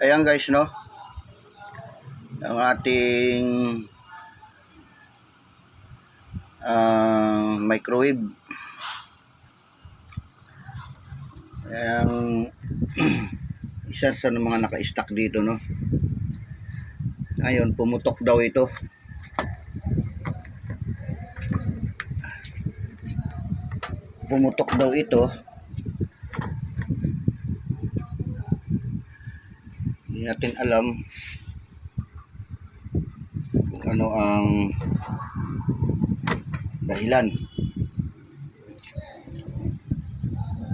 Ayan guys, no, ang ating microwave. Ang isa sa mga naka-stack dito, no. Ngayon pumutok daw ito. Hindi natin alam kung ano ang dahilan.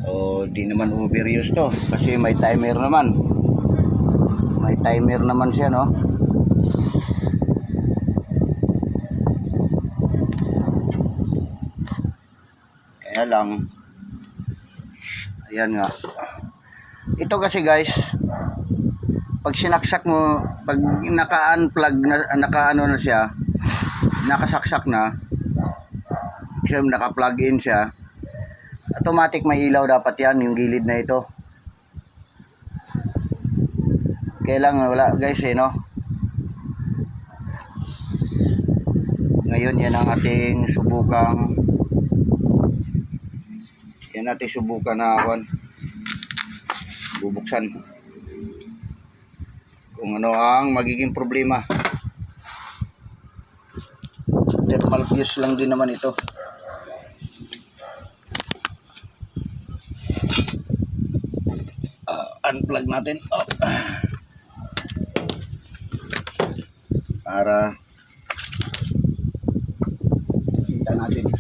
O di naman overuse to kasi may timer naman. May timer naman siya, no. Kaya lang, ayan nga. Ito kasi guys, pag sinaksak mo, pag naka-unplug na, naka-ano na siya, nakasaksak na, kasi naka-plug in siya, automatic may ilaw dapat yan, yung gilid na ito. Kaya lang wala guys, no. Ngayon yan ang ating subukang, yan natin subukan na bubuksan kung ano ang magiging problema. Thermal fuse lang din naman ito. Unplug natin para kita natin.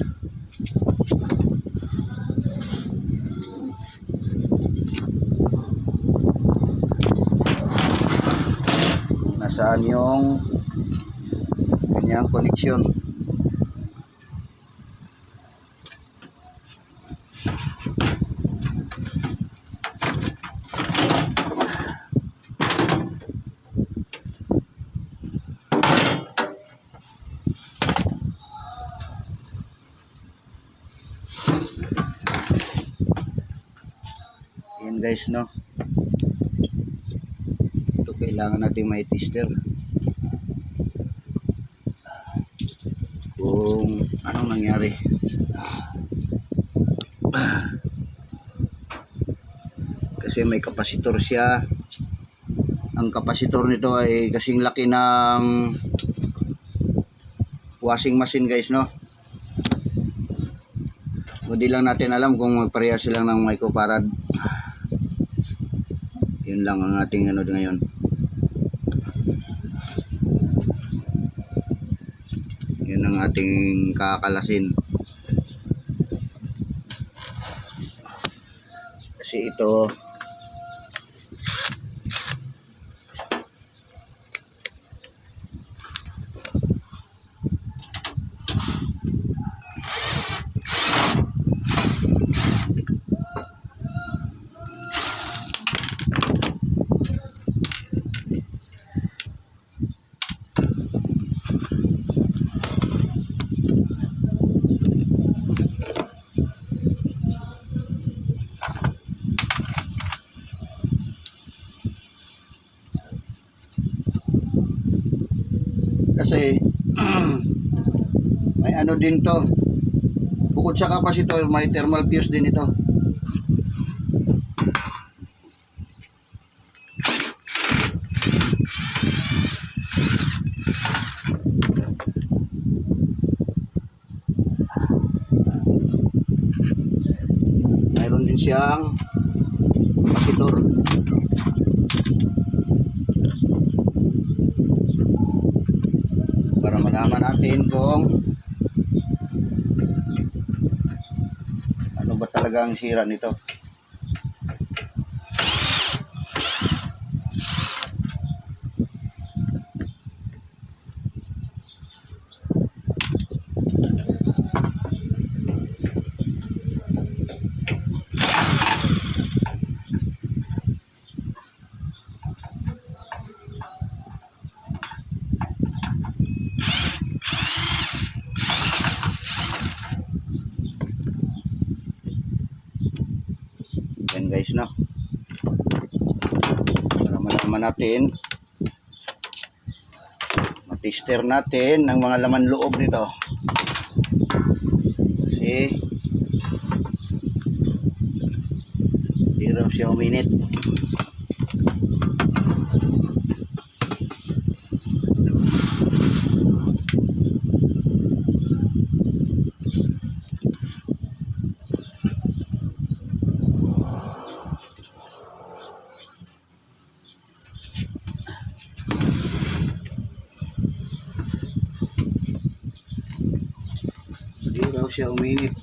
Nasaan yung kanyang connection. Yan guys, no. Ito kailangan natin may tester kung anong nangyari. Kasi may kapasitor siya. Ang kapasitor nito ay kasing laki ng washing machine guys, no. Hindi lang natin alam kung magparehas silang ng microfarad. Yun lang ang ating ano ngayon. Yun ang ating kakalasin. Kasi ito kasi may ano din to, bukod sa kapasitor may thermal fuse din ito. Mayroon din siyang kapasitor. Para malaman natin kung ano ba talaga ang sira nito. Yan guys, no, para malaman naman natin. Tester natin ang mga laman loob nito. Kasi hindi raw siya uminit. Hindi raw siya uminit.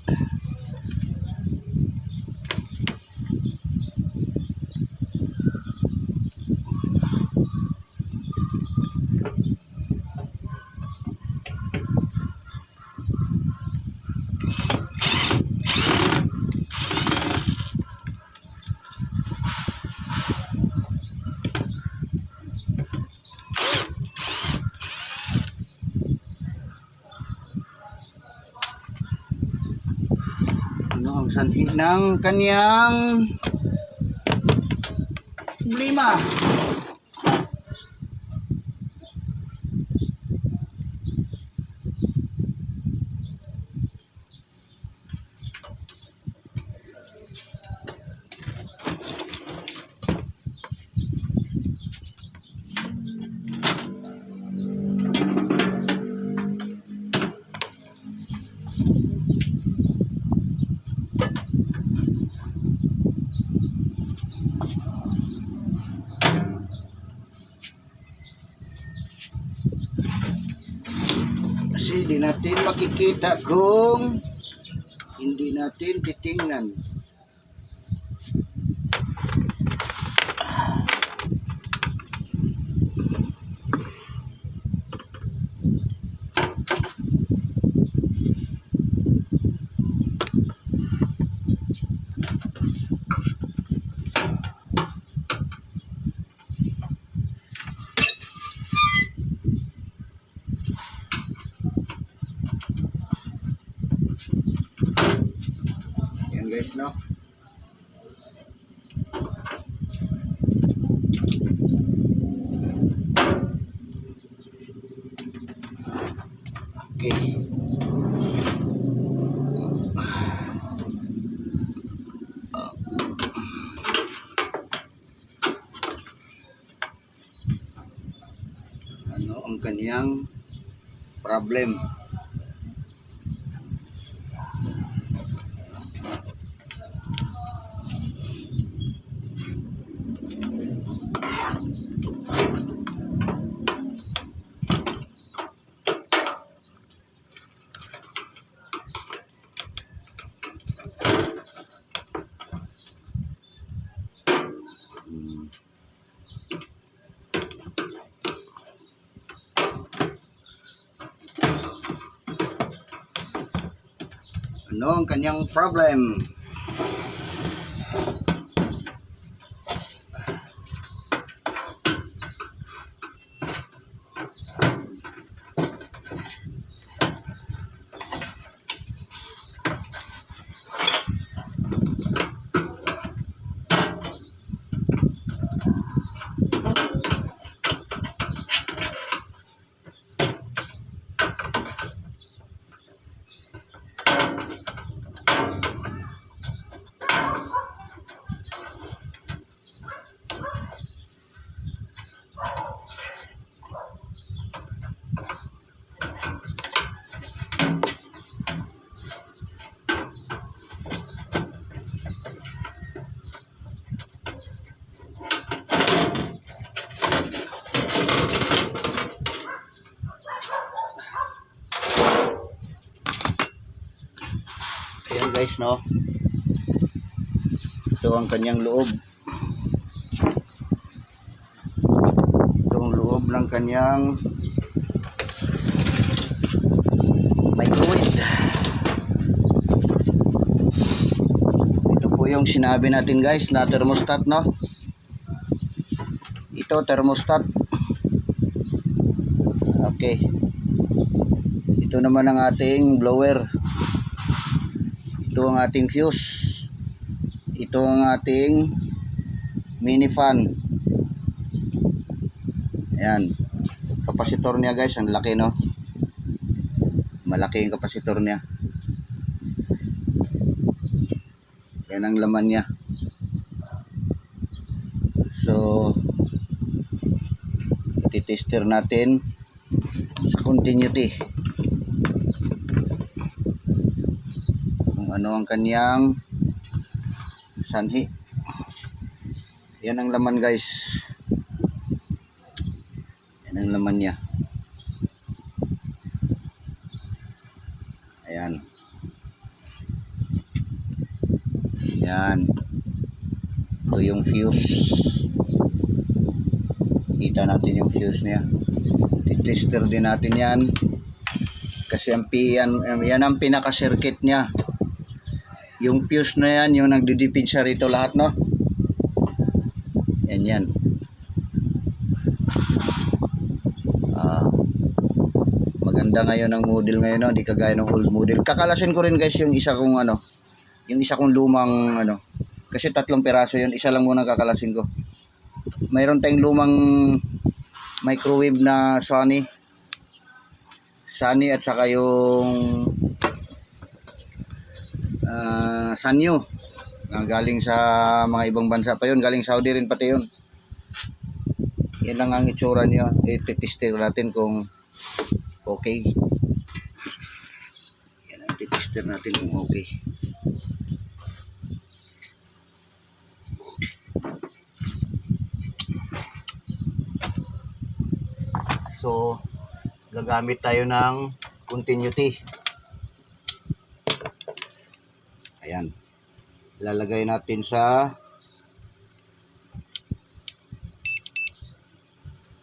Ano ang sanhi ng kanyang problema? Kasi di natin makikita kung hindi natin titingnan. Yan guys, no? Okay. Ano ang kaniyang problem? Ano ang kanyang problem? Ayan guys, no? Ito ang kanyang loob. Ito ang loob ng kanyang microwave. Ito po yung sinabi natin guys na thermostat, no? Ito thermostat. Okay. Ito naman ang ating blower. Ito ang ating fuse. Ito ang ating mini fan. Ayan. Kapasitor niya guys, ang laki no. Malaki yung kapasitor niya. Yan ang laman niya. So, titester natin sa continuity kung ano ang kanyang sanhi. Yan ang laman guys. Yan ang laman niya. Ayan. Yan. Ito yung fuse. Kita natin yung fuse niya. I-tester din natin yan. Kasi yan ang pinaka-circuit niya. Yung fuse na yan, yung nagdidipinsa rito lahat, no? Yan. Maganda ngayon ang model ngayon, no? Hindi kagaya ng old model. Kakalasin ko rin guys yung isa kong yung isa kong lumang kasi 3 piraso yun, isa lang muna kakalasin ko. Mayroon tayong lumang microwave na Sony at saka yung Sanyo na galing sa mga ibang bansa pa yun, galing Saudi rin pati yun. Yan lang ang itsura niya. I-tester natin kung okay. Yan ang i-tester natin kung okay. So, gagamit tayo ng continuity. Ayan. Ilalagay natin sa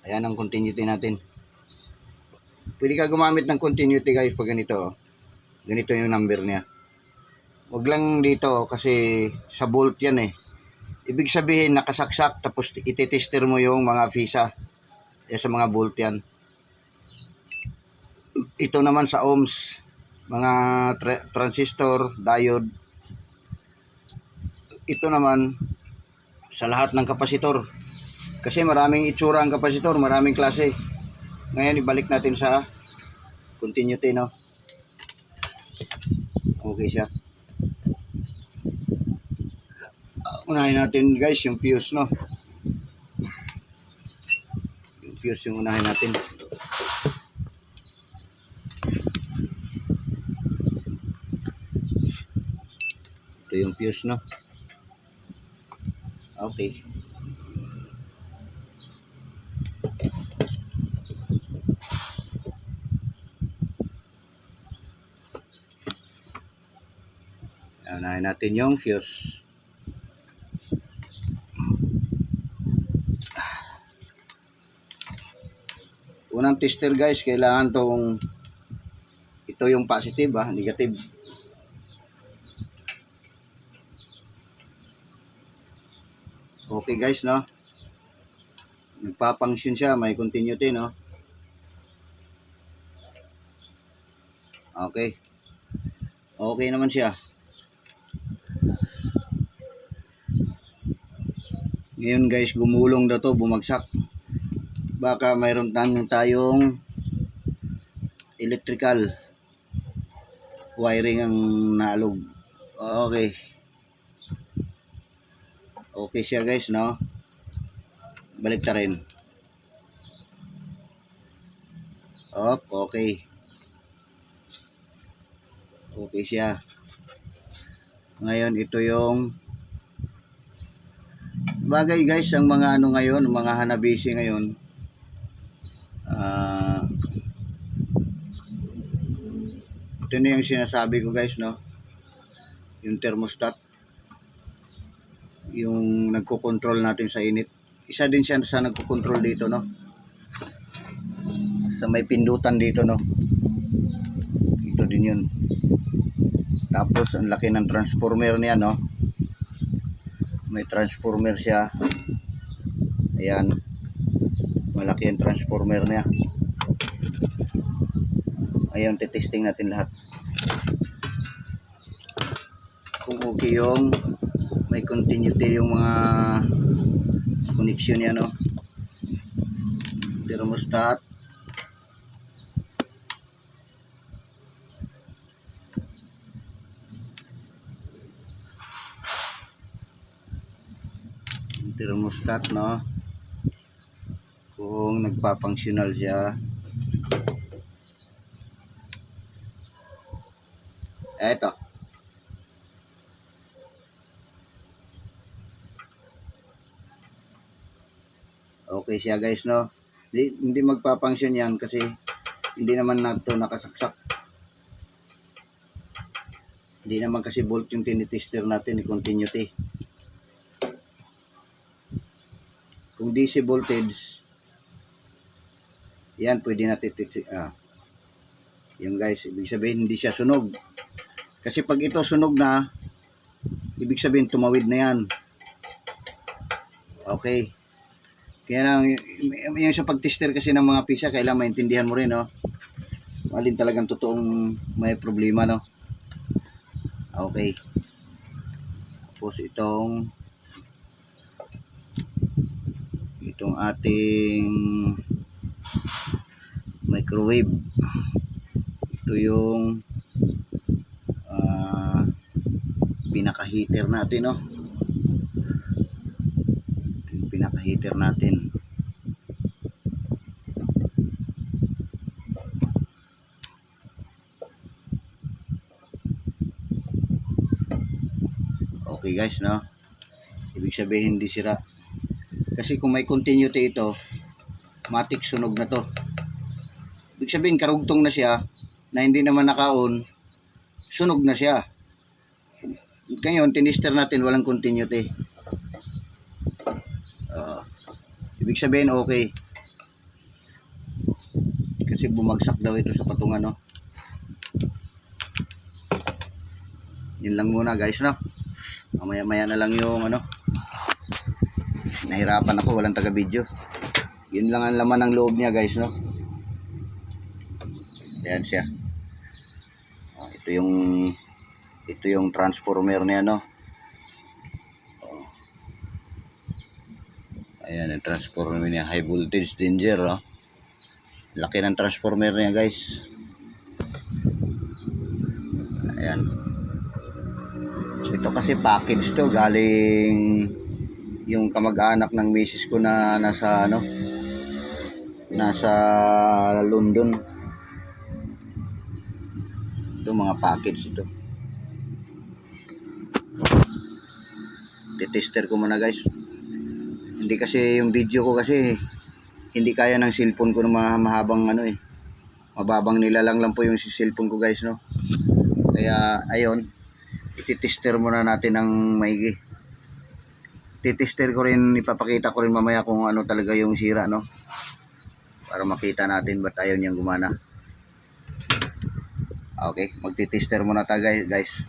ayan ang continuity natin. Pwede ka gumamit ng continuity guys pag ganito. Ganito yung number niya. Huwag lang dito kasi sa bolt yan eh. Ibig sabihin nakasaksak tapos ititester mo yung mga visa. Sa mga bolt yan. Ito naman sa ohms, mga transistor, diode. Ito naman sa lahat ng kapasitor. Kasi maraming itsura ang kapasitor, maraming klase. Ngayon ibalik natin sa continuity, no. Okay siya. Unahin natin guys yung fuse, no. Yung fuse yung unahin natin. Ito yung fuse, no. Okay. Unahin natin yung fuse. Unang tester guys, kailangan tong ito yung positive negative. Okay guys, no. Nagpapangsyon siya, may continuity, no. Okay. Okay naman siya. Ngayon guys, gumulong na to, bumagsak. Baka mayroon tayong electrical wiring ang naalog. Okay. Okay siya guys, no. Balik ta rin. Okay. Okay siya. Ngayon ito yung bagay guys, ang mga ngayon, mga Hanabishi ngayon. Ito na yung sinasabi ko guys, no. Yung thermostat. Yung nagko-control natin sa init. Isa din siya sa nagko-control dito, no. Sa may pindutan dito, no. Ito din yun. Tapos ang laki ng transformer niya, no. May transformer siya. Ayan. Malaki ang transformer niya. Ayun, titesting natin lahat. Kung okay yung may continuity yung mga connection niya, no. Ito thermostat. Thermostat, no? Kung nagpa-functional siya. Eto. Okay siya guys, no? Hindi magpa-function yan kasi hindi naman nato nakasaksak. Hindi naman kasi volt yung tinitester natin, continuity. Kung DC voltage, yan pwede natin yung guys, ibig sabihin hindi siya sunog. Kasi pag ito sunog na, ibig sabihin tumawid na yan. Okay. Kaya lang, yung sa pag-tester kasi ng mga pisa, kailangan maintindihan mo rin, no? Alin talagang totoong may problema, no? Okay. Tapos itong ating microwave. Ito yung pinaka-heater natin, no? Yung pinaka-heater natin. Okay guys, no? Ibig sabihin hindi sira. Kasi kung may continuity ito, matik sunog na to. Ibig sabihin karugtong na siya, na hindi naman naka-on, sunog na siya. Ngayon, tinister natin walang continuity. Ibig sabihin okay. Kasi bumagsak daw ito sa patungan, no? Yun lang muna guys, no? Maya-maya na lang yung ano. Nahirapan ako, walang taga-video. Yun lang ang laman ng loob niya guys, no? Ayan siya. Ito yung transformer niya, no? Ayan ang transformer niya, high voltage danger, no? Laki ng transformer niya guys. Ayan. So ito kasi package to, galing yung kamag-anak ng misis ko na nasa London. Ito mga package ito. Titester ko muna guys. Hindi kasi yung video ko kasi hindi kaya ng cellphone ko na mahabang mababang nilalang lang po yung cellphone ko guys, no? Kaya ayun, ititester muna natin ng maigi. Titester ko rin, ipapakita ko rin mamaya kung ano talaga yung sira, no? Para makita natin ba't ayaw niyang gumana. Okay, magtitester muna tayo guys.